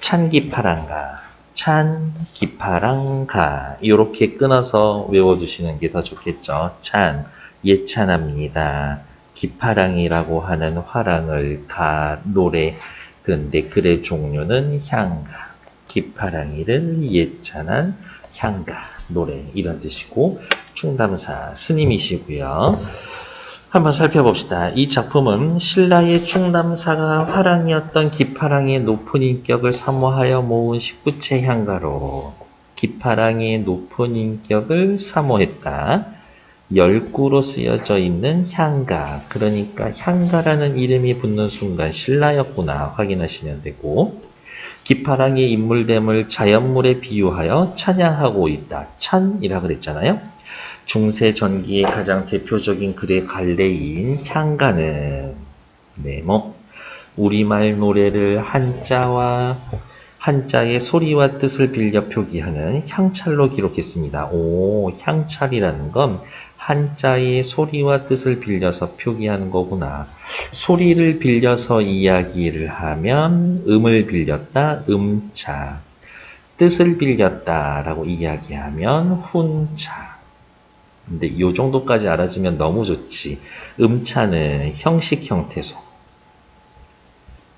찬기파랑가, 찬기파랑가 이렇게 끊어서 외워주시는 게 더 좋겠죠. 찬, 예찬합니다. 기파랑이라고 하는 화랑을 가, 노래, 근데 글의 종류는 향가, 기파랑이를 예찬한 향가, 노래 이런 뜻이고 충담사, 스님이시고요. 한번 살펴봅시다. 이 작품은 신라의 충담사가 화랑이었던 기파랑의 높은 인격을 사모하여 모은 19채 향가로 기파랑의 높은 인격을 사모했다. 열구로 쓰여져 있는 향가, 그러니까 향가라는 이름이 붙는 순간 신라였구나 확인하시면 되고, 기파랑의 인물됨을 자연물에 비유하여 찬양하고 있다. 찬이라 그랬잖아요. 중세 전기의 가장 대표적인 글의 갈래인 향가는 네모 우리말 노래를 한자의 소리와 뜻을 빌려 표기하는 향찰로 기록했습니다. 오, 향찰이라는 건 한자의 소리와 뜻을 빌려서 표기하는 거구나. 소리를 빌려서 이야기를 하면 음을 빌렸다, 음차. 뜻을 빌렸다라고 이야기하면 훈차. 근데 이 정도까지 알아주면 너무 좋지. 음차는 형식 형태소.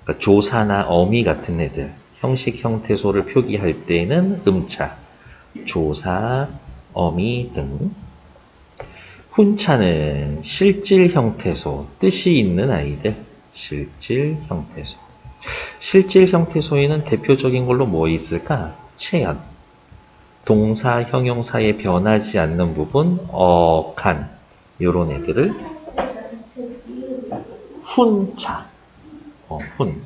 그러니까 조사나 어미 같은 애들. 형식 형태소를 표기할 때는 음차. 조사, 어미 등. 훈차는 실질 형태소. 뜻이 있는 아이들. 실질 형태소. 실질 형태소에는 대표적인 걸로 뭐 있을까? 체연. 동사, 형용사에 변하지 않는 부분, 간, 요런 애들을 훈차, 훈.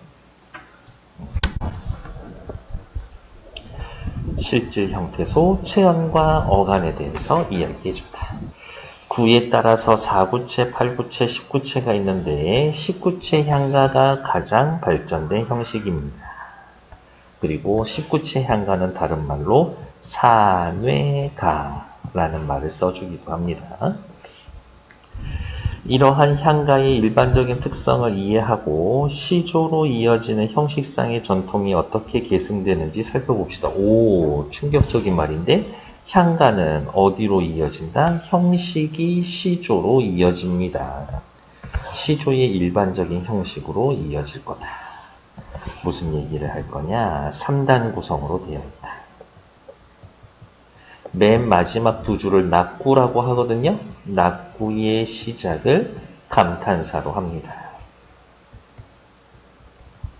실질 형태소, 체연과 어간에 대해서 이야기해준다. 구에 따라서 4구체, 8구체, 19체가 있는데 19체 향가가 가장 발전된 형식입니다. 그리고 19체 향가는 다른 말로 사뇌가라는 말을 써주기도 합니다. 이러한 향가의 일반적인 특성을 이해하고 시조로 이어지는 형식상의 전통이 어떻게 계승되는지 살펴봅시다. 오, 충격적인 말인데 향가는 어디로 이어진다? 형식이 시조로 이어집니다. 시조의 일반적인 형식으로 이어질 거다. 무슨 얘기를 할 거냐? 3단 구성으로 되어 있다. 맨 마지막 두 줄을 낙구라고 하거든요. 낙구의 시작을 감탄사로 합니다.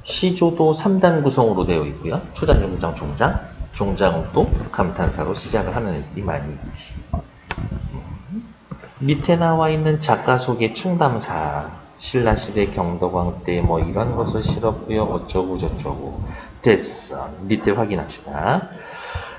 시조도 3단 구성으로 되어 있고요. 초장, 중장, 종장. 종장은 또 감탄사로 시작을 하는 애들이 많이 있지. 밑에 나와 있는 작가 속의 충담사. 신라시대 경덕왕 때 뭐 이런 것을 실었고요. 어쩌고 저쩌고. 됐어. 밑에 확인합시다.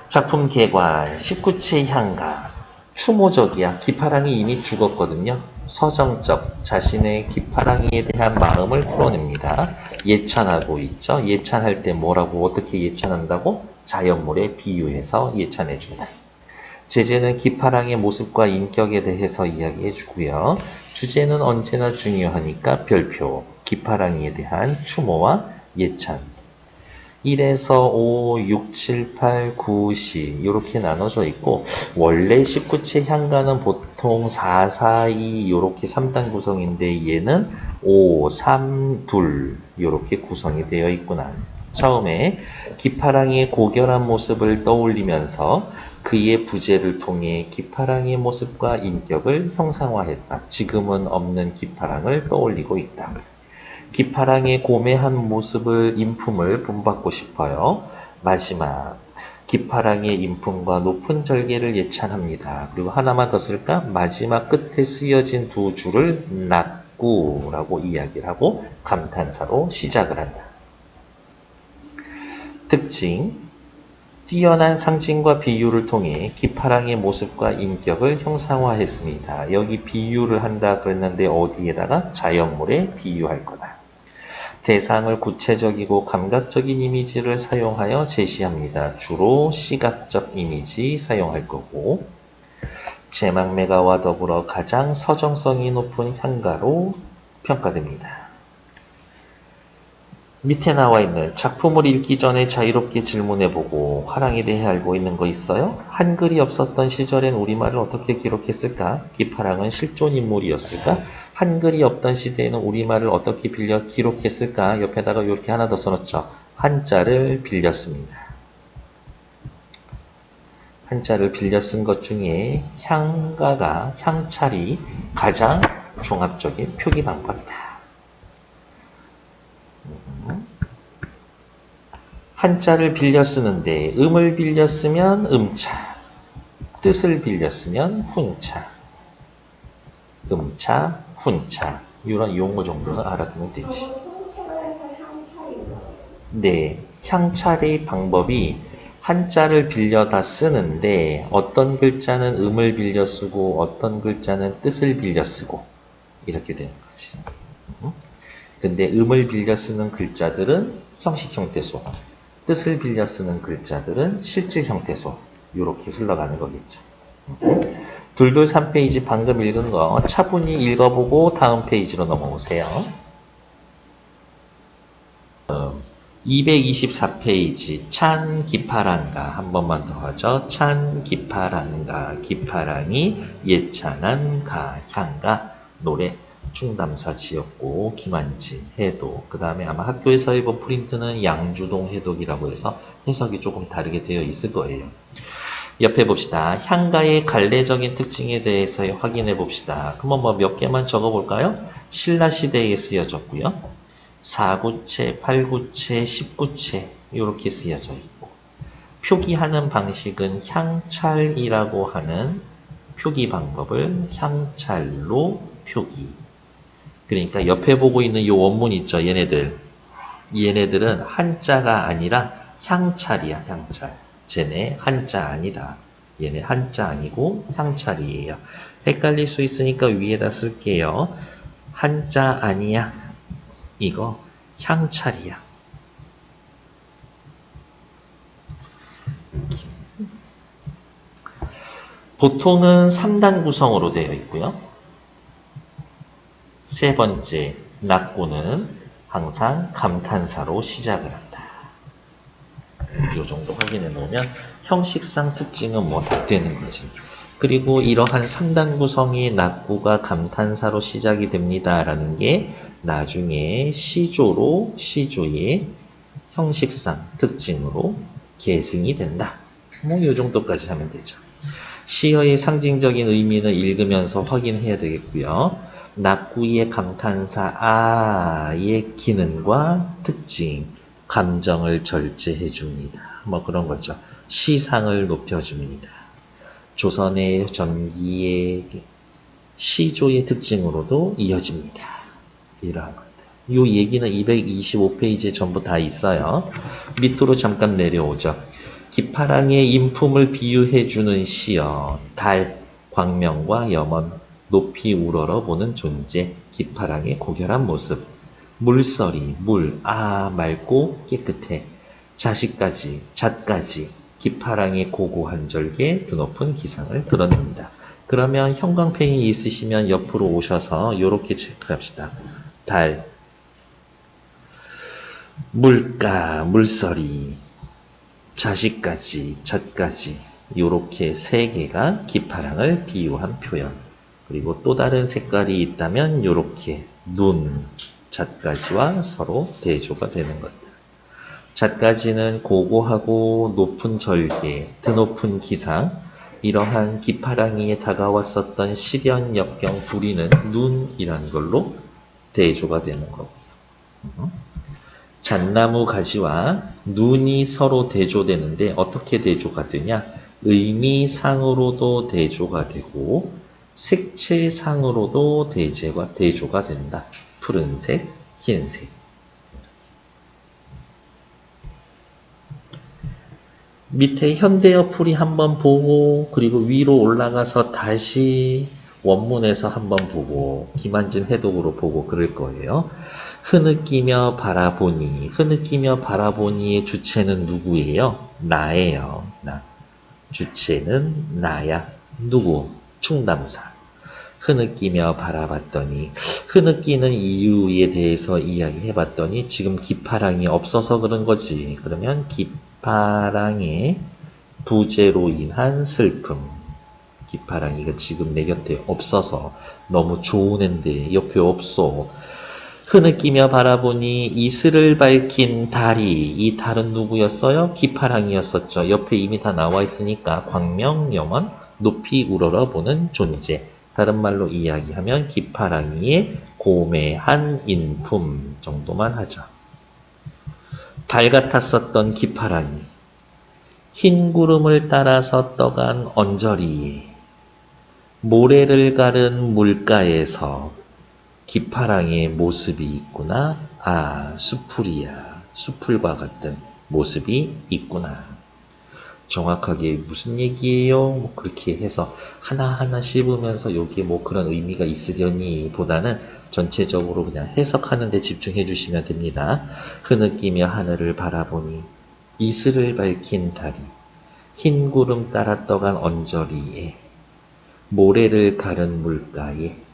작품 개괄, 19채 향가, 추모적이야. 기파랑이 이미 죽었거든요. 서정적, 자신의 기파랑이에 대한 마음을 풀어냅니다. 예찬하고 있죠. 예찬할 때 뭐라고 어떻게 예찬한다고? 자연물에 비유해서 예찬해준다. 제재는 기파랑의 모습과 인격에 대해서 이야기해주고요. 주제는 언제나 중요하니까 별표, 기파랑이에 대한 추모와 예찬. 1에서 5, 6, 7, 8, 9, 10 이렇게 나눠져 있고 원래 19채 향가는 보통 4, 4, 2 이렇게 3단 구성인데 얘는 5, 3, 2 이렇게 구성이 되어 있구나. 처음에 기파랑이의 고결한 모습을 떠올리면서 그의 부재를 통해 기파랑의 모습과 인격을 형상화했다. 지금은 없는 기파랑을 떠올리고 있다. 기파랑의 고매한 모습을 인품을 본받고 싶어요. 마지막 기파랑의 인품과 높은 절개를 예찬합니다. 그리고 하나만 더 쓸까? 마지막 끝에 쓰여진 두 줄을 낙구라고 이야기를 하고 감탄사로 시작을 한다. 특징 뛰어난 상징과 비유를 통해 기파랑의 모습과 인격을 형상화했습니다. 여기 비유를 한다 그랬는데 어디에다가? 자연물에 비유할 거다. 대상을 구체적이고 감각적인 이미지를 사용하여 제시합니다. 주로 시각적 이미지 사용할 거고 제망매가와 더불어 가장 서정성이 높은 향가로 평가됩니다. 밑에 나와 있는 작품을 읽기 전에 자유롭게 질문해보고 화랑에 대해 알고 있는 거 있어요? 한글이 없었던 시절엔 우리말을 어떻게 기록했을까? 기파랑은 실존 인물이었을까? 한글이 없던 시대에는 우리말을 어떻게 빌려 기록했을까? 옆에다가 이렇게 하나 더 써놓죠. 한자를 빌려 씁니다. 한자를 빌려 쓴 것 중에 향가가 향찰이 가장 종합적인 표기 방법이다. 한자를 빌려 쓰는데 음을 빌려 쓰면 음차, 뜻을 빌려 쓰면 훈차, 음차, 훈차 이런 용어 정도는 알아두면 되지. 네, 향찰의 방법이 한자를 빌려다 쓰는데 어떤 글자는 음을 빌려 쓰고 어떤 글자는 뜻을 빌려 쓰고 이렇게 되는 거지. 근데 음을 빌려 쓰는 글자들은 형식 형태소, 뜻을 빌려 쓰는 글자들은 실질 형태소 이렇게 흘러가는 거겠죠. 둘둘 3페이지 방금 읽은 거 차분히 읽어보고 다음 페이지로 넘어오세요. 224페이지 찬 기파랑가 한 번만 더 하죠. 찬 기파랑가 기파랑이 예찬한 가향가 노래 충담사 지었고 김한진 해독 그 다음에 아마 학교에서 해본 프린트는 양주동 해독이라고 해서 해석이 조금 다르게 되어 있을 거예요. 옆에 봅시다. 향가의 갈래적인 특징에 대해서 확인해 봅시다. 그러면 뭐 몇 개만 적어 볼까요? 신라시대에 쓰여졌고요. 4구체, 8구체, 10구체 이렇게 쓰여져 있고 표기하는 방식은 향찰이라고 하는 표기 방법을 향찰로 표기. 그러니까 옆에 보고 있는 이 원문 있죠. 얘네들은 한자가 아니라 향찰이야. 향찰. 쟤네 한자 아니다. 얘네 한자 아니고 향찰이에요. 헷갈릴 수 있으니까 위에다 쓸게요. 한자 아니야. 이거 향찰이야. 보통은 3단 구성으로 되어 있고요. 세 번째, 낙구는 항상 감탄사로 시작을 한다. 이 정도 확인해 놓으면 형식상 특징은 뭐 다 되는 거지. 그리고 이러한 3단 구성의 낙구가 감탄사로 시작이 됩니다라는 게 나중에 시조의 형식상 특징으로 계승이 된다. 뭐 이 정도까지 하면 되죠. 시어의 상징적인 의미는 읽으면서 확인해야 되겠고요. 낙구의 감탄사 아의 기능과 특징, 감정을 절제해 줍니다. 뭐 그런 거죠. 시상을 높여줍니다. 조선의 전기의 시조의 특징으로도 이어집니다. 이러한 것들. 이 얘기는 225페이지에 전부 다 있어요. 밑으로 잠깐 내려오죠. 기파랑의 인품을 비유해주는 시어, 달, 광명과 염원, 높이 우러러 보는 존재, 기파랑의 고결한 모습, 물서리, 맑고 깨끗해, 자식까지, 잣까지, 기파랑의 고고한 절개, 드높은 기상을 드러냅니다. 그러면 형광펜이 있으시면 옆으로 오셔서 이렇게 체크합시다. 달, 물가, 물서리, 자식까지, 잣까지 이렇게 세 개가 기파랑을 비유한 표현. 그리고 또 다른 색깔이 있다면 이렇게 눈, 잣까지와 서로 대조가 되는 것들. 잣까지는 고고하고 높은 절개, 드높은 기상, 이러한 기파랑이에 다가왔었던 시련, 역경, 불의는 눈이라는 걸로 대조가 되는 거고요. 잣나무 가지와 눈이 서로 대조되는데 어떻게 대조가 되냐? 의미상으로도 대조가 되고 색채상으로도 대조가 된다. 푸른색, 흰색. 밑에 현대어 풀이 한번 보고 그리고 위로 올라가서 다시 원문에서 한번 보고 김한진 해독으로 보고 그럴 거예요. 흐느끼며 바라보니의 주체는 누구예요? 나예요. 나. 주체는 나야. 누구? 충담사. 흐느끼며 바라봤더니 흐느끼는 이유에 대해서 이야기해봤더니 지금 기파랑이 없어서 그런 거지. 그러면 기파랑의 부재로 인한 슬픔. 기파랑이가 지금 내 곁에 없어서 너무 좋은 앤데 옆에 없어. 흐느끼며 바라보니 이슬을 밝힌 달이, 이 달은 누구였어요? 기파랑이었었죠. 옆에 이미 다 나와 있으니까 광명, 영원, 높이 우러러보는 존재. 다른 말로 이야기하면 기파랑이의 고매한 인품 정도만 하죠. 달 같았었던 기파랑이, 흰 구름을 따라서 떠간 언저리, 모래를 가른 물가에서 기파랑이의 모습이 있구나. 아, 수풀이야. 수풀과 같은 모습이 있구나. 정확하게 무슨 얘기예요? 뭐 그렇게 해서 하나하나 씹으면서 여기에 뭐 그런 의미가 있으려니 보다는 전체적으로 그냥 해석하는 데 집중해 주시면 됩니다. 흐느끼며 하늘을 바라보니 이슬을 밝힌 달이 흰 구름 따라 떠간 언저리에 모래를 가른 물가에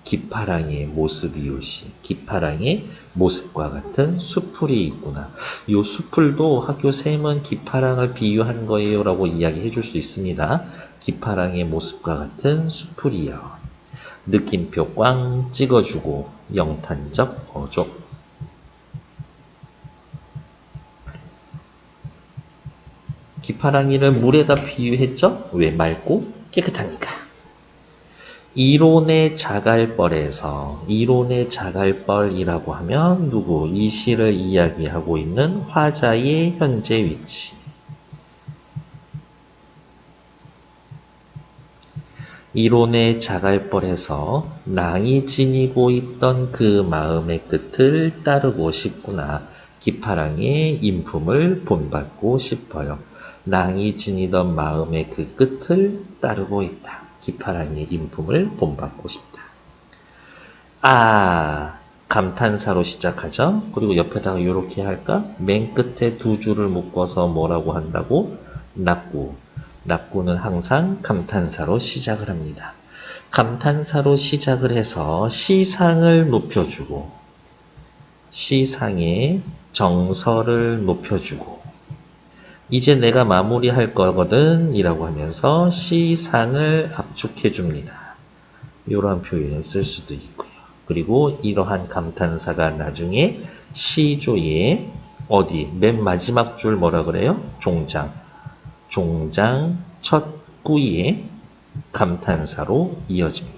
기파랑이의 모습이요시. 기파랑이의 모습과 같은 수풀이 있구나. 이 수풀도 학교 쌤은 기파랑을 비유한 거예요 라고 이야기해 줄 수 있습니다. 기파랑의 모습과 같은 수풀이요. 느낌표 꽝 찍어주고 영탄적 어족. 기파랑이를 물에다 비유했죠? 왜 맑고 깨끗하니까. 이론의 자갈벌에서, 이론의 자갈벌이라고 하면 누구? 이 시를 이야기하고 있는 화자의 현재 위치. 이론의 자갈벌에서 낭이 지니고 있던 그 마음의 끝을 따르고 싶구나. 기파랑의 인품을 본받고 싶어요. 낭이 지니던 마음의 그 끝을 따르고 있다. 기파랑의 인품을 본받고 싶다. 아, 감탄사로 시작하죠. 그리고 옆에다가 이렇게 할까? 맨 끝에 두 줄을 묶어서 뭐라고 한다고? 낙구. 낙구는 항상 감탄사로 시작을 합니다. 감탄사로 시작을 해서 시상을 높여주고 시상의 정서를 높여주고 이제 내가 마무리할 거거든 이라고 하면서 시상을 압축해 줍니다. 이러한 표현을 쓸 수도 있고요. 그리고 이러한 감탄사가 나중에 시조의 어디 맨 마지막 줄 뭐라 그래요? 종장. 종장 첫 구의 감탄사로 이어집니다.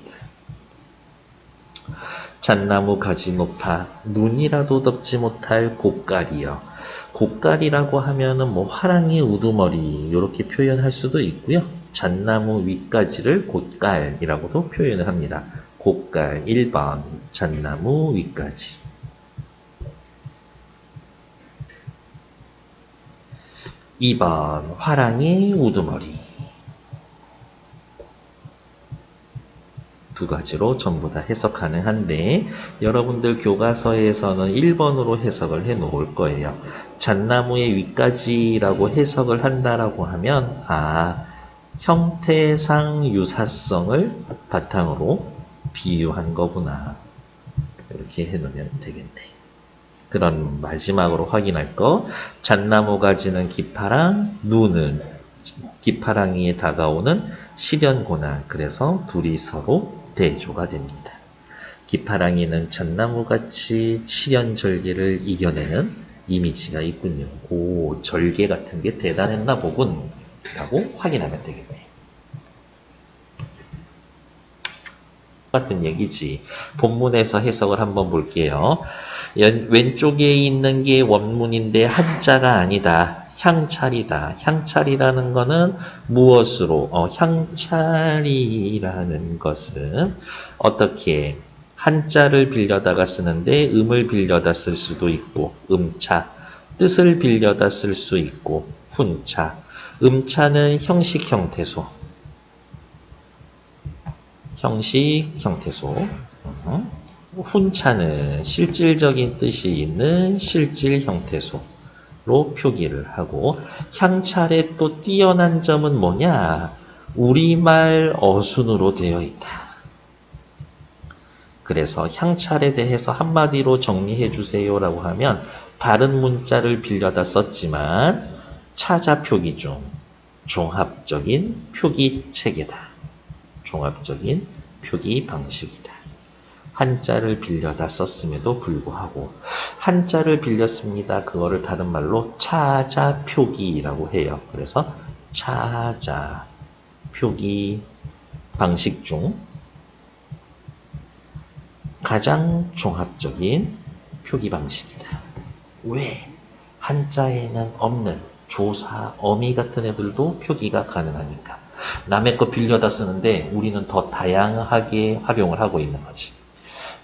잣나무 가지 높아 눈이라도 덮지 못할 곡갈이여. 곡갈이라고 하면은 뭐 화랑이 우두머리 이렇게 표현할 수도 있고요. 잣나무 윗가지를 곡갈이라고도 표현을 합니다. 곡갈 1번 잣나무 윗가지. 2번 화랑이 우두머리. 두 가지로 전부 다 해석 가능한데 여러분들 교과서에서는 1번으로 해석을 해 놓을 거예요. 잣나무의 윗가지라고 해석을 한다라고 하면 형태상 유사성을 바탕으로 비유한 거구나. 이렇게 해 놓으면 되겠네. 그럼 마지막으로 확인할 거. 잣나무 가지는 기파랑, 눈은 기파랑이에 다가오는 시련고난. 그래서 둘이 서로 대조가 됩니다. 기파랑이는 잣나무같이 시련절개를 이겨내는 이미지가 있군요. 오, 절개 같은 게 대단했나 보군 라고 확인하면 되겠네요. 같은 얘기지. 본문에서 해석을 한번 볼게요. 왼쪽에 있는 게 원문인데 한자가 아니다. 향찰이다. 향찰이라는 것은 무엇으로? 향찰이라는 것은 어떻게 한자를 빌려다가 쓰는데 음을 빌려다 쓸 수도 있고 음차, 뜻을 빌려다 쓸 수 있고 훈차. 음차는 형식 형태소. 형식 형태소. 훈차는 실질적인 뜻이 있는 실질 형태소로 표기를 하고 향찰의 또 뛰어난 점은 뭐냐? 우리말 어순으로 되어 있다. 그래서 향찰에 대해서 한마디로 정리해 주세요라고 하면 다른 문자를 빌려다 썼지만 차자 표기 중 종합적인 표기 체계다. 종합적인 표기 방식이다. 한자를 빌려다 썼음에도 불구하고 한자를 빌렸습니다. 그거를 다른 말로 차자 표기라고 해요. 그래서 차자 표기 방식 중 가장 종합적인 표기 방식이다. 왜? 한자에는 없는 조사, 어미 같은 애들도 표기가 가능하니까. 남의 거 빌려다 쓰는데 우리는 더 다양하게 활용을 하고 있는 거지.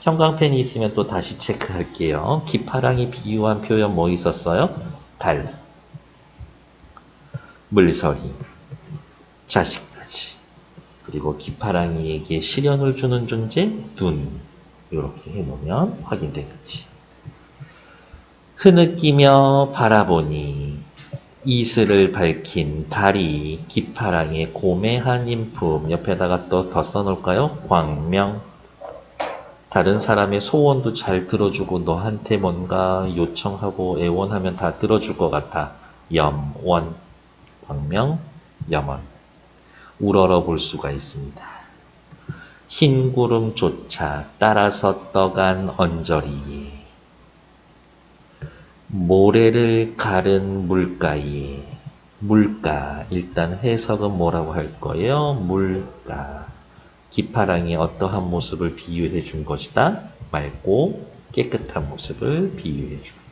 형광펜이 있으면 또 다시 체크할게요. 기파랑이 비유한 표현 뭐 있었어요? 달, 물서리, 자식까지. 그리고 기파랑이에게 시련을 주는 존재, 둔. 이렇게 해놓으면 확인되겠지. 흐느끼며 바라보니 이슬을 밝힌 달이 기파랑의 고매한 인품 옆에다가 또 더 써놓을까요? 광명. 다른 사람의 소원도 잘 들어주고 너한테 뭔가 요청하고 애원하면 다 들어줄 것 같아. 염원. 광명, 염원. 우러러 볼 수가 있습니다. 흰 구름 쫓아 따라서 떠간 언저리에 모래를 가른 물가에 물가 일단 해석은 뭐라고 할 거예요? 물가 기파랑이 어떠한 모습을 비유해 준 것이다? 맑고 깨끗한 모습을 비유해 줍니다.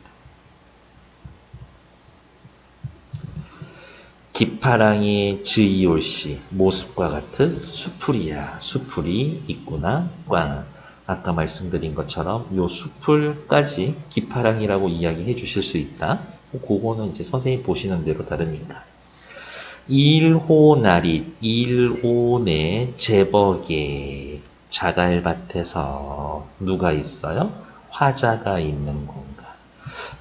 기파랑이 즈이올씨 모습과 같은 수풀이야. 수풀이 있구나. 꽝. 아까 말씀드린 것처럼 요 수풀까지 기파랑이라고 이야기해 주실 수 있다. 그거는 이제 선생님 보시는 대로 다르니까. 일호나릿, 일호내 제벅에 자갈밭에서 누가 있어요? 화자가 있는 건가?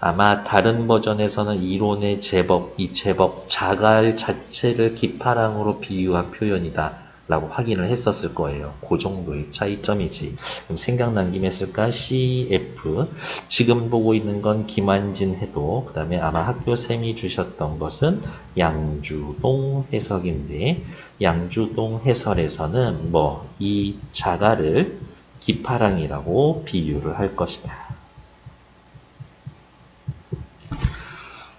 아마 다른 버전에서는 이론의 제법, 이 제법 자갈 자체를 기파랑으로 비유한 표현이다 라고 확인을 했었을 거예요. 그 정도의 차이점이지. 그럼 생각난 김에 쓸까? CF. 지금 보고 있는 건 김한진 해도, 그 다음에 아마 학교쌤이 주셨던 것은 양주동 해석인데, 양주동 해설에서는 이 자갈을 기파랑이라고 비유를 할 것이다.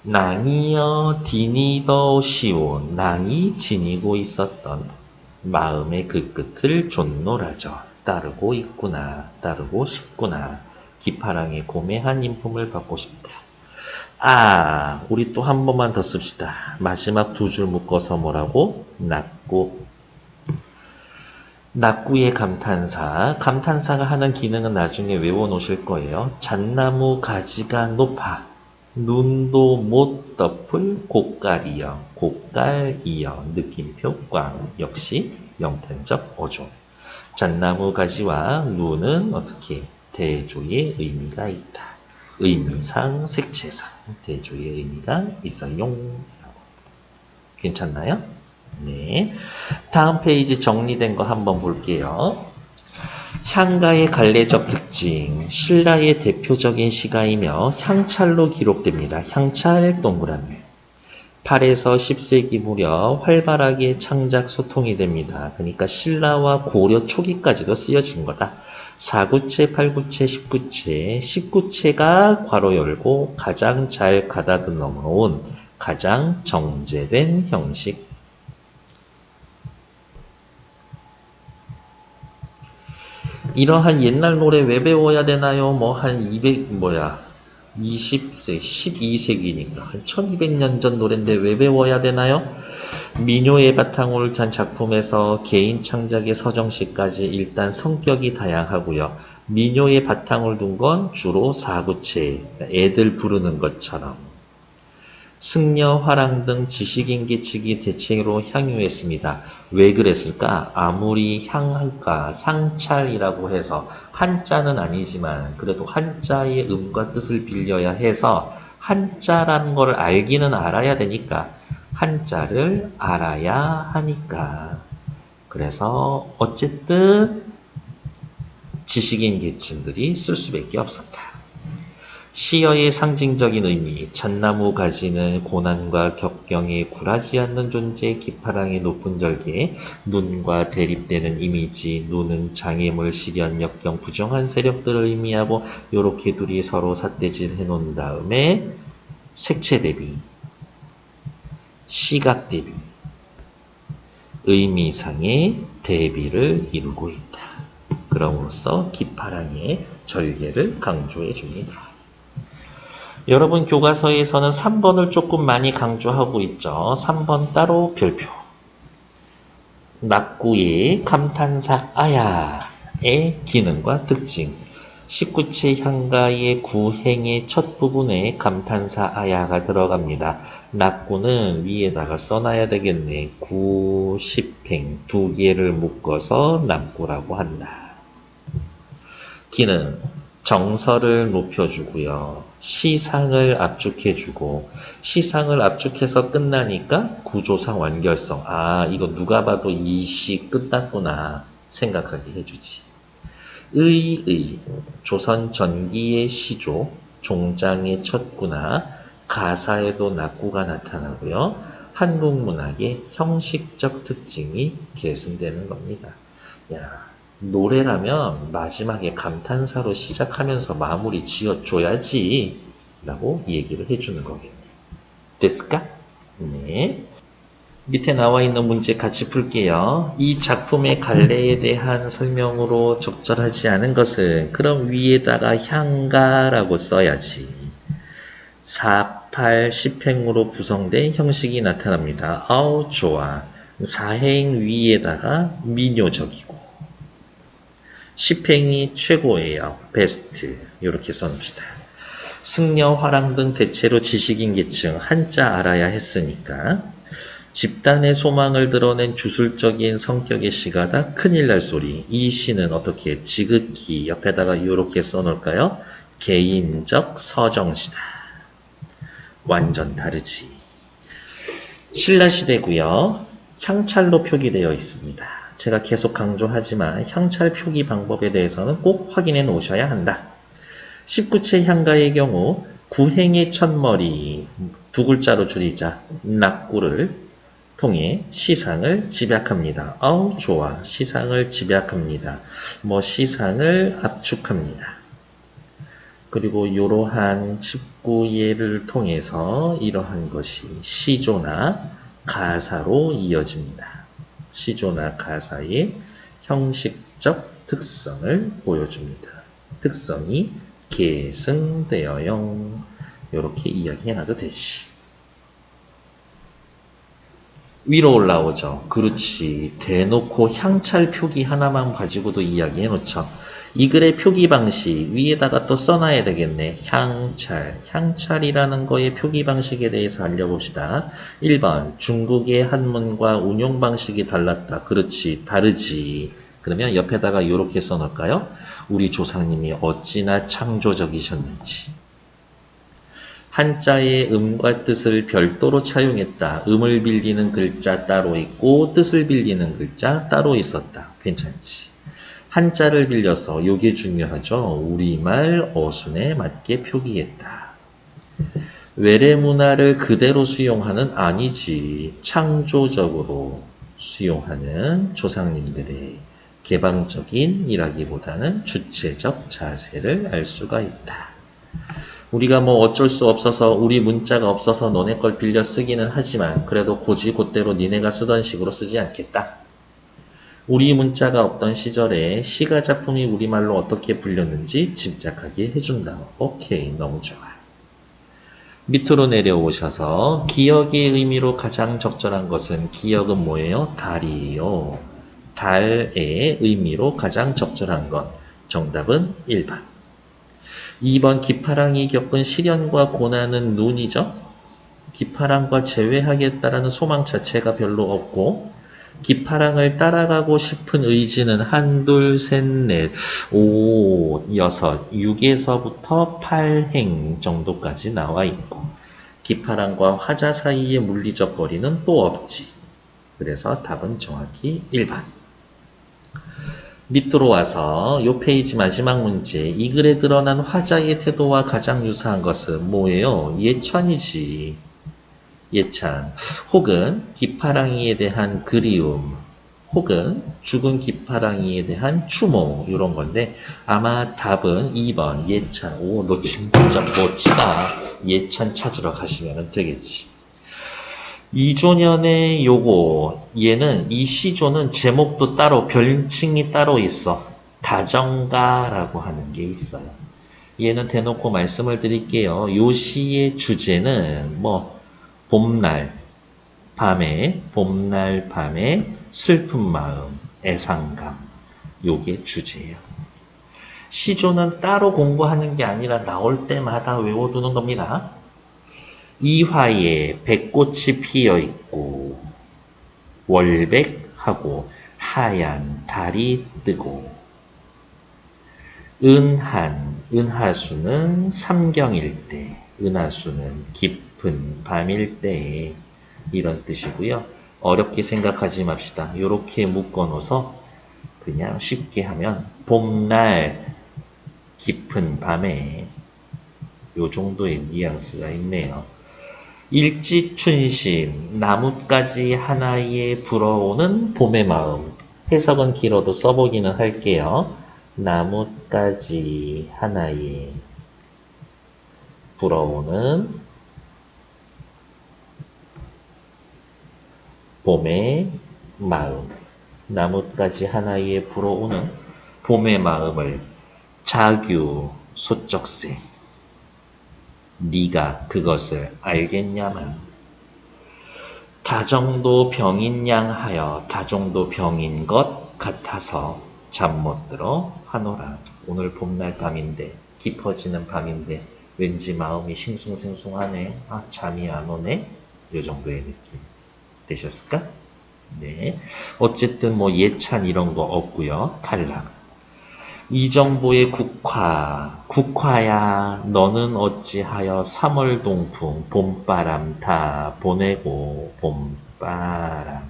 낭이여 디니더 시온 낭이 지니고 있었던 마음의 그 끝을 존노라져 따르고 있구나 따르고 싶구나 기파랑의 고매한 인품을 받고 싶다. 우리 또 한 번만 더 씁시다. 마지막 두 줄 묶어서 뭐라고? 낙구. 낙구의 감탄사. 감탄사가 하는 기능은 나중에 외워 놓으실 거예요. 잣나무 가지가 높아 눈도 못 덮을 고깔이여 고깔이여 느낌표 꽝 역시 영탄적 어조. 잣나무 가지와 눈은 어떻게 대조의 의미가 있다. 의미상 색채상 대조의 의미가 있어요. 괜찮나요? 네. 다음 페이지 정리된 거 한번 볼게요. 향가의 갈래적 특징, 신라의 대표적인 시가이며 향찰로 기록됩니다. 향찰 동그라미. 8에서 10세기 무렵 활발하게 창작 소통이 됩니다. 그러니까 신라와 고려 초기까지도 쓰여진 거다. 4구체, 8구체, 10구체, 19체가 괄호 열고 가장 잘 가다듬어 놓은 가장 정제된 형식. 이러한 옛날 노래 왜 배워야 되나요? 한 20세, 12세기니까 한 1200년 전 노래인데 왜 배워야 되나요? 민요의 바탕을 잔 작품에서 개인 창작의 서정시까지 일단 성격이 다양하고요. 민요의 바탕을 둔 건 주로 4구체, 애들 부르는 것처럼. 승려, 화랑 등 지식인계측이 대체로 향유했습니다. 왜 그랬을까? 아무리 향가, 향찰이라고 해서 한자는 아니지만 그래도 한자의 음과 뜻을 빌려야 해서 한자라는 걸 알기는 알아야 되니까 한자를 알아야 하니까. 그래서 어쨌든 지식인 계층들이 쓸 수밖에 없었다. 시어의 상징적인 의미, 잣나무 가지는 고난과 격경에 굴하지 않는 존재, 기파랑의 높은 절개, 눈과 대립되는 이미지, 눈은 장애물, 시련, 역경, 부정한 세력들을 의미하고 요렇게 둘이 서로 삿대질 해놓은 다음에 색채 대비, 시각 대비, 의미상의 대비를 이루고 있다. 그럼으로써 기파랑의 절개를 강조해 줍니다. 여러분 교과서에서는 3번을 조금 많이 강조하고 있죠. 3번 따로 별표. 낙구의 감탄사 아야의 기능과 특징. 19채 향가의 구행의 첫 부분에 감탄사 아야가 들어갑니다. 낙구는 위에다가 써놔야 되겠네. 구, 십행 두 개를 묶어서 낙구라고 한다. 기능. 정서를 높여주고요. 시상을 압축해주고 시상을 압축해서 끝나니까 구조상 완결성. 아, 이거 누가 봐도 이 시 끝났구나 생각하게 해주지. 의의, 조선 전기의 시조, 종장의 쳤구나, 가사에도 낙구가 나타나고요. 한국 문학의 형식적 특징이 계승되는 겁니다. 야, 노래라면 마지막에 감탄사로 시작하면서 마무리 지어줘야지 라고 얘기를 해주는 거겠네요. 됐을까? 네. 밑에 나와 있는 문제 같이 풀게요. 이 작품의 갈래에 대한 설명으로 적절하지 않은 것은 그럼 위에다가 향가라고 써야지. 4, 8, 10행으로 구성된 형식이 나타납니다. 아우 좋아. 4행 위에다가 미뇨적이고 10행이 최고예요. 베스트. 이렇게 써놓읍시다. 승려, 화랑 등 대체로 지식인 계층 한자 알아야 했으니까 집단의 소망을 드러낸 주술적인 성격의 시가다 큰일 날 소리. 이 시는 어떻게 지극히 옆에다가 이렇게 써놓을까요? 개인적 서정시다. 완전 다르지. 신라시대고요. 향찰로 표기되어 있습니다. 제가 계속 강조하지만 향찰 표기 방법에 대해서는 꼭 확인해 놓으셔야 한다. 19채 향가의 경우 구행의 첫머리 두 글자로 줄이자 낙구를 통해 시상을 집약합니다. 아우 좋아. 시상을 집약합니다. 시상을 압축합니다. 그리고 이러한 19예를 통해서 이러한 것이 시조나 가사로 이어집니다. 시조나 가사의 형식적 특성을 보여줍니다. 특성이 계승되어요. 이렇게 이야기해놔도 되지. 위로 올라오죠. 그렇지. 대놓고 향찰 표기 하나만 가지고도 이야기해놓죠. 이 글의 표기 방식 위에다가 또 써놔야 되겠네. 향찰. 향찰이라는 거의 표기 방식에 대해서 알려봅시다. 1번 중국의 한문과 운용 방식이 달랐다. 그렇지. 다르지. 그러면 옆에다가 이렇게 써놓을까요? 우리 조상님이 어찌나 창조적이셨는지. 한자의 음과 뜻을 별도로 차용했다. 음을 빌리는 글자 따로 있고 뜻을 빌리는 글자 따로 있었다. 괜찮지. 한자를 빌려서 요게 중요하죠. 우리말 어순에 맞게 표기했다. 외래 문화를 그대로 수용하는 아니지. 창조적으로 수용하는 조상님들의 개방적인 이라기보다는 주체적 자세를 알 수가 있다. 우리가 어쩔 수 없어서 우리 문자가 없어서 너네 걸 빌려 쓰기는 하지만 그래도 곧이곧대로 니네가 쓰던 식으로 쓰지 않겠다. 우리 문자가 없던 시절에 시가 작품이 우리말로 어떻게 불렸는지 짐작하게 해준다. 오케이, 너무 좋아. 밑으로 내려오셔서 기역의 의미로 가장 적절한 것은 기역은 뭐예요? 달이에요. 달의 의미로 가장 적절한 것. 정답은 1번. 2번 기파랑이 겪은 시련과 고난은 눈이죠. 기파랑과 제외하겠다라는 소망 자체가 별로 없고 기파랑을 따라가고 싶은 의지는 한둘 셋넷 5, 6, 6에서부터 8행 정도까지 나와 있고 기파랑과 화자 사이의 물리적 거리는 또 없지. 그래서 답은 정확히 1번. 밑으로 와서 요 페이지 마지막 문제. 이 글에 드러난 화자의 태도와 가장 유사한 것은 뭐예요? 예찬이지. 예찬. 혹은 깃파랑이에 대한 그리움. 혹은 죽은 깃파랑이에 대한 추모. 이런 건데 아마 답은 2번 예찬. 오, 너 진짜 멋지다. 예찬 찾으러 가시면 되겠지. 이조년의 요거, 얘는, 이 시조는 제목도 따로, 별칭이 따로 있어. 다정가라고 하는 게 있어요. 얘는 대놓고 말씀을 드릴게요. 요 시의 주제는, 봄날, 밤에, 슬픈 마음, 애상감. 요게 주제예요. 시조는 따로 공부하는 게 아니라 나올 때마다 외워두는 겁니다. 이화에 백꽃이 피어 있고 월백하고 하얀 달이 뜨고 은하수는 삼경일 때, 은하수는 깊은 밤일 때 이런 뜻이고요. 어렵게 생각하지 맙시다. 이렇게 묶어놓아서 그냥 쉽게 하면 봄날 깊은 밤에 요 정도의 뉘앙스가 있네요. 일지춘심, 나뭇가지 하나에 불어오는 봄의 마음. 해석은 길어도 써보기는 할게요. 나뭇가지 하나에 불어오는 봄의 마음. 나뭇가지 하나에 불어오는 봄의 마음을 자규 소쩍새. 네가 그것을 알겠냐만. 다정도 병인 양 하여 다정도 병인 것 같아서 잠 못 들어 하노라. 오늘 봄날 밤인데, 깊어지는 밤인데 왠지 마음이 싱숭생숭하네. 아, 잠이 안 오네. 요 정도의 느낌 되셨을까? 네. 어쨌든 예찬 이런 거 없고요. 탈락. 이정보의 국화야 너는 어찌하여 3월 동풍 봄바람 다 보내고 봄바람.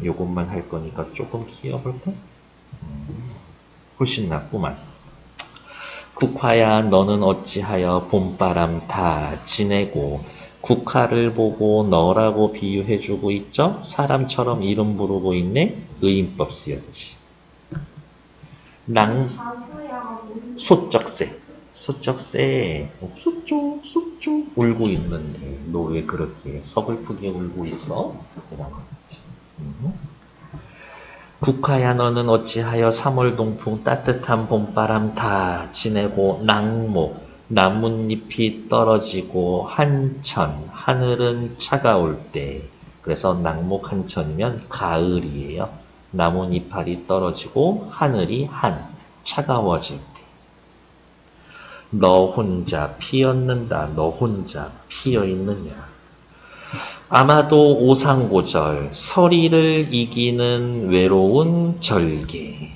요것만 할 거니까 조금 키워볼까? 훨씬 낫구만. 국화야 너는 어찌하여 봄바람 다 지내고. 국화를 보고 너라고 비유해주고 있죠? 사람처럼 이름 부르고 있네? 의인법 쓰였지. 소쩍새. 쏙쪽 울고 있는데 너 왜 그렇게 서글프게 울고 있어? 이런 거지. 국화야 너는 어찌하여 3월 동풍 따뜻한 봄바람 다 지내고 나뭇잎이 떨어지고 한천, 하늘은 차가울 때. 그래서 낙목 한천이면 가을이에요. 나뭇잎알이 떨어지고 하늘이 차가워질 때. 너 혼자 피었는다. 너 혼자 피어있느냐. 아마도 오상고절, 서리를 이기는 외로운 절개.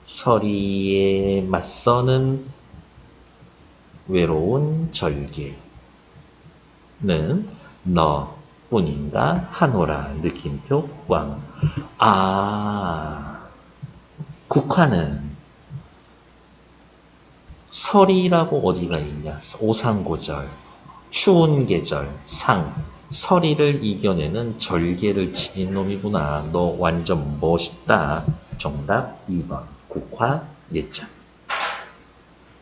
서리에 맞서는 외로운 절개는 너뿐인가 하노라. 느낌표 꽝. 국화는 설이라고 어디가 있냐? 오상고절, 추운 계절, 서리를 이겨내는 절개를 지닌 놈이구나. 너 완전 멋있다. 정답 2번. 국화 예찬.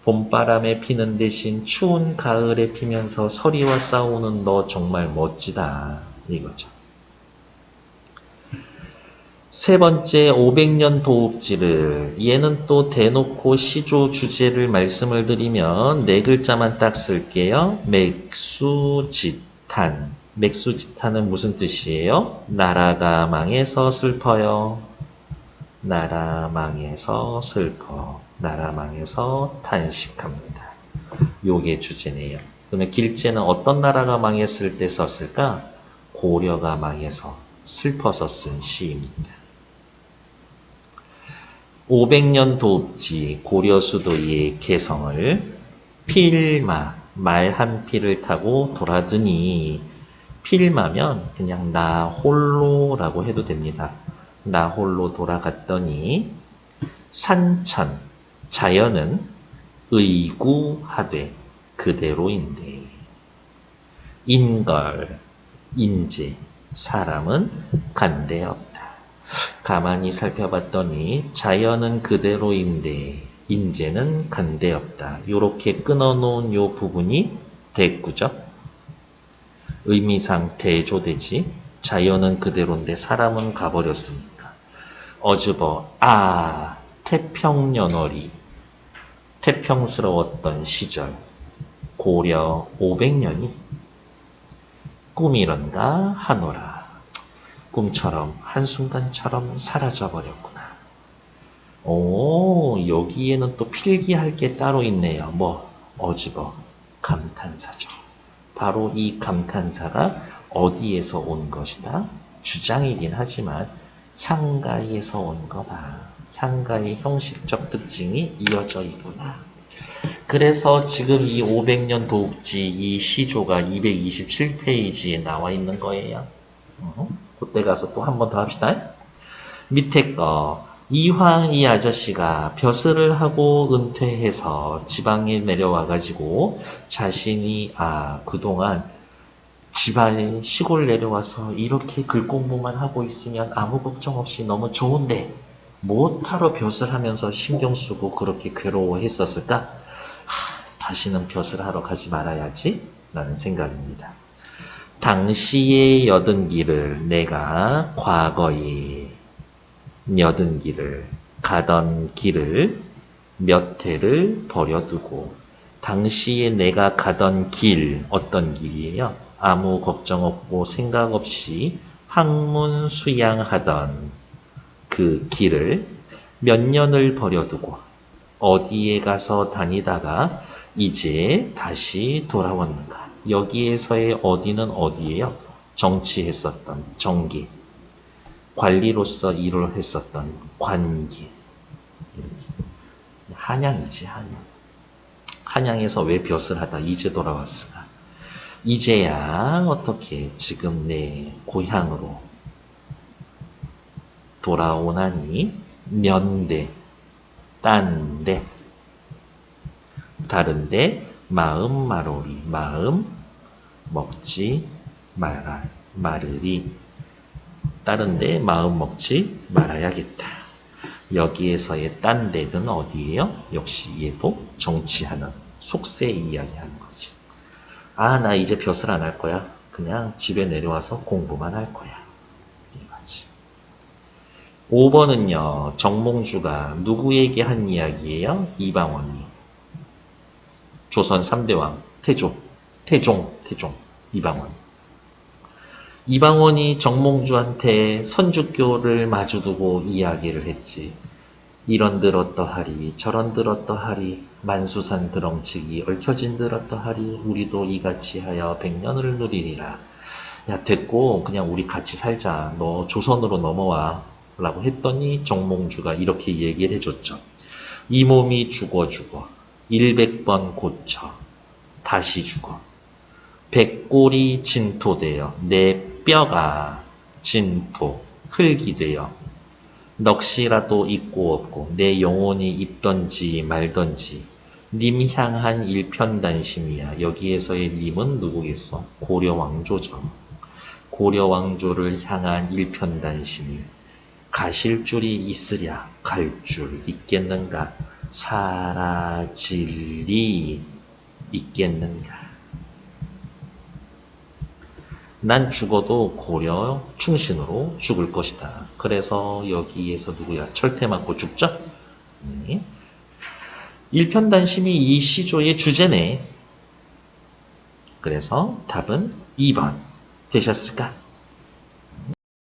봄바람에 피는 대신 추운 가을에 피면서 서리와 싸우는 너 정말 멋지다. 이거죠. 세 번째 500년 도읍지를, 얘는 또 대놓고 시조 주제를 말씀을 드리면 네 글자만 딱 쓸게요. 맥수지탄. 맥수지탄은 무슨 뜻이에요? 나라가 망해서 슬퍼요. 나라 망해서 슬퍼. 나라 망해서 탄식합니다. 요게 주제네요. 그러면 길제는 어떤 나라가 망했을 때 썼을까? 고려가 망해서 슬퍼서 쓴 시입니다. 500년 도읍지 고려 수도의 개성을 필마, 말 한 피를 타고 돌아드니. 필마면 그냥 나 홀로라고 해도 됩니다. 나 홀로 돌아갔더니 산천, 자연은 의구하되 그대로인데. 인걸, 인재, 사람은 간대없다. 가만히 살펴봤더니 자연은 그대로인데 인재는 간대없다. 요렇게 끊어놓은 요 부분이 대꾸죠. 의미상 대조되지. 자연은 그대로인데 사람은 가버렸으니까. 어즈버, 태평연월이 태평스러웠던 시절 고려 500년이 꿈이런가 하노라. 꿈처럼 한순간처럼 사라져버렸구나. 오, 여기에는 또 필기할 게 따로 있네요. 뭐, 어즈버, 감탄사죠. 바로 이 감탄사가 어디에서 온 것이다? 주장이긴 하지만 향가에서 온 거다. 향가의 형식적 특징이 이어져 있구나. 그래서 지금 이 500년 도읍지 이 시조가 227페이지에 나와 있는 거예요. 그때 가서 또 한 번 더 합시다. 밑에 거. 이황 이 아저씨가 벼슬을 하고 은퇴해서 지방에 내려와가지고 자신이 그동안 집안에 시골 내려와서 이렇게 글 공부만 하고 있으면 아무 걱정 없이 너무 좋은데 못하러 벼슬 하면서 신경 쓰고 그렇게 괴로워했었을까? 다시는 벼슬 하러 가지 말아야지 라는 생각입니다. 당시의 여든길을 내가 과거에 여든길을 가던 길을 몇 해를 버려두고 당시에 내가 가던 길 어떤 길이에요? 아무 걱정 없고 생각 없이 학문 수양하던 그 길을 몇 년을 버려두고 어디에 가서 다니다가 이제 다시 돌아왔는가? 여기에서의 어디는 어디예요? 정치했었던 정기, 관리로서 일을 했었던 관기. 한양이지, 한양. 한양에서 왜 벼슬 하다 이제 돌아왔을까? 이제야 어떻게 지금 내 고향으로 돌아오나니 면대, 딴데, 다른데 마음 마로리, 마음 먹지 말으리. 다른데 마음 먹지 말아야겠다. 여기에서의 딴 데는 어디예요? 역시 얘도 정치하는 속세 이야기하는 거지. 나 이제 벼슬 안 할 거야. 그냥 집에 내려와서 공부만 할 거야. 이거지. 5번은요. 정몽주가 누구에게 한 이야기예요? 이방원이. 조선 3대왕 태종 이방원. 이방원이 정몽주한테 선주교를 마주두고 이야기를 했지. 이런들 어떠하리 저런들 어떠하리 만수산 드렁치기 얽혀진들 어떠하리 우리도 이같이 하여 100년을 누리리라. 야 됐고 그냥 우리 같이 살자. 너 조선으로 넘어와 라고 했더니 정몽주가 이렇게 얘기를 해줬죠. 이 몸이 죽어 100번 고쳐 다시 죽어. 백골이 진토되어 내 뼈가 진토 흙이 되어 넋이라도 있고 없고 내 영혼이 있던지 말던지 님 향한 일편단심이야. 여기에서의 님은 누구겠어? 고려왕조죠. 고려왕조를 향한 일편단심이 가실 줄이 있으랴 갈 줄 있겠는가? 사라질 리 있겠는가? 난 죽어도 고려 충신으로 죽을 것이다. 그래서 여기에서 누구야? 철퇴 맞고 죽죠? 일편단심이 이 시조의 주제네. 그래서 답은 2번 되셨을까?